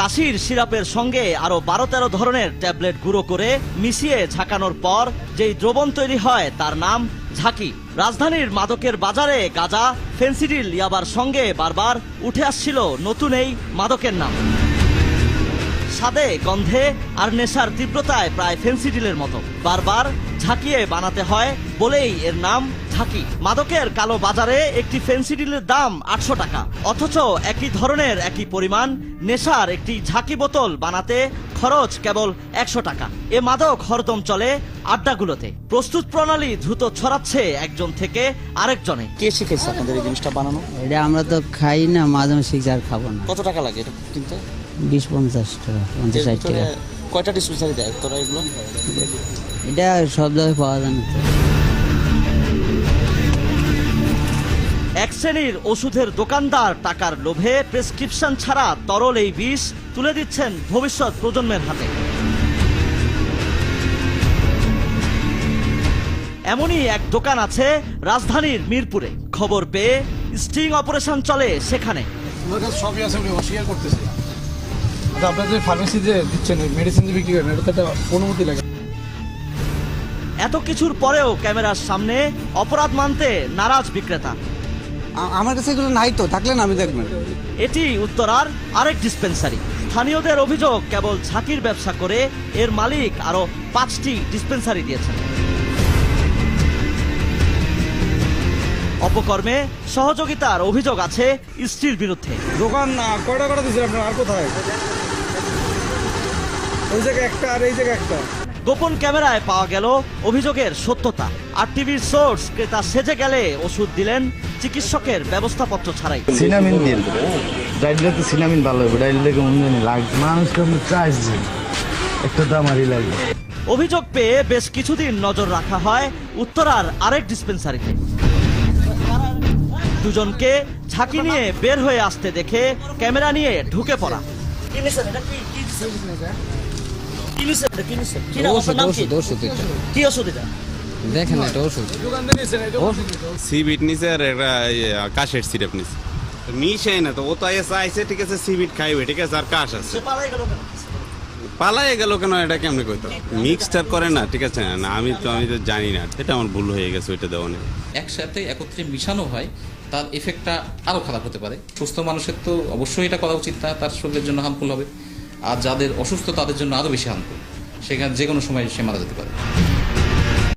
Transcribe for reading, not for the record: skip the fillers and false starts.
কাশির সিরাপের সঙ্গে আরো 12-13 ধরনের ট্যাবলেট গুঁড়ো করে মিশিয়ে ঝাঁকানোর পর যেই দ্রবণ তৈরি হয় তার নাম ঝাঁকি। রাজধানীর মাদকের বাজারে গাঁজা, ফেন্সিডিল, ইয়াবার সঙ্গে বারবার উঠে আসছিল নতুন এই মাদকের নাম। স্বাদে, গন্ধে আর নেশার তীব্রতায় প্রায় ফেন্সিডিলের মতো। বারবার ঝাঁকিয়ে বানাতে হয় বলেই এর নাম ঝাঁকি। মাদকের কালো বাজারে একটি ফেন্সিডিলের দাম 800 টাকা, অথচ একই ধরনের একই পরিমাণ নেশার একটি ঝাঁকি বোতল বানাতে খরচ কেবল 100 টাকা। এ মাদক হরদম চলে আড্ডাগুলোতে। প্রস্তুত প্রণালী দ্রুত ছড়াচ্ছে একজন থেকে আরেকজনে। কে শিখেছে আপনাদের এই জিনিসটা বানানো? এটা আমরা তো খাই না, মাঝে মাঝে শিখছি আর খাবো না। কত টাকা লাগে এটা কিনতে? 20-50 টাকা, 50-60 টাকা। কয়টা ডিসপেন্সারি দেয় তোরা এগুলো? এটা সব জায়গায় পাওয়া যায় না। এক শ্রেণীর ওষুধের দোকানদার টাকার লোভে প্রেসক্রিপশন ছাড়া তরল এই বিষ তুলে দিচ্ছেন ভবিষ্যৎ প্রজন্মের হাতে। এমনই এক দোকান আছে রাজধানীর মিরপুরে। খবর পেয়ে স্টিং অপারেশন চলে সেখানে। সবই আছে, উনি অস্বীকার করতেছে। আপনার যে ফার্মেসিতে দিচ্ছেন মেডিসিন বিক্রি করেন, এটা তো একটা অনুমতি লাগে। এত কিছুর পরেও ক্যামেরার সামনে অপরাধ মানতে নারাজ বিক্রেতা। আমার কাছে এগুলো নাই, তো থাকলে না আমি দেখবেন। এটি উত্তরার আরেক ডিসপেন্সারি। স্থানীয়দের অভিযোগ, কেবল ঝাঁকির ব্যবসা করে এর মালিক আরো 5টি ডিসপেন্সারি দিয়েছেন। অপকর্মে সহযোগিতার অভিযোগ আছে স্ত্রীর বিরুদ্ধে। দোকান কয়টা করে দিচ্ছেন আপনার? আর কোথায়? ওই জায়গায় একটা আর এই জায়গায় একটা। গোপন ক্যামেরায় পাওয়া গেল অভিযোগের সত্যতা। আর টিভির সোর্স, ক্রেতা সেজে গেলে ওষুধ দিলেন চিকিৎসকের ব্যবস্থাপত্র ছাড়াই। সিনামিন দিন, ডাইলে তো সিনামিন ভালো হবে, ডাইলে কেমন লাগবে, মানুষকে আমি চাইছ একটা দামারি লাগবে। অভিযোগ পেয়ে বেশ কিছুদিন নজর রাখা হয় উত্তরার আরেক ডিসপেন্সারিতে। দুজনকে ঝাঁকি নিয়ে বের হয়ে আসতে দেখে ক্যামেরা নিয়ে ঢুকে পড়া। কি ওষুধ এটা? দেখেন এটা ওষুধ। সিবিট নিছে আর একটা কাশের সিরাপ নিছে, মিশাই না তো। ও তো চাইছে ঠিক আছে সিবিট খাইবে, ঠিক আছে, আর কাশ আছে। পালাই গেল কেন এটা কেমনে কইতো? মিক্সটার করে না, ঠিক আছে না, আমি তো জানি না, এটা আমার ভুল হয়ে গেছে ওইটা দেওয়া নেই। একসাথে একত্রে মিশানো হয়, তার এফেক্টটা আরো খারাপ হতে পারে। সুস্থ মানুষের তো অবশ্যই এটা করা উচিত না, তার শরীরের জন্য হার্মফুল হবে। আর যাদের অসুস্থ তাদের জন্য আরো বেশি হার্মফুল, সেখানে যে কোনো সময় সে মারা যেতে পারে।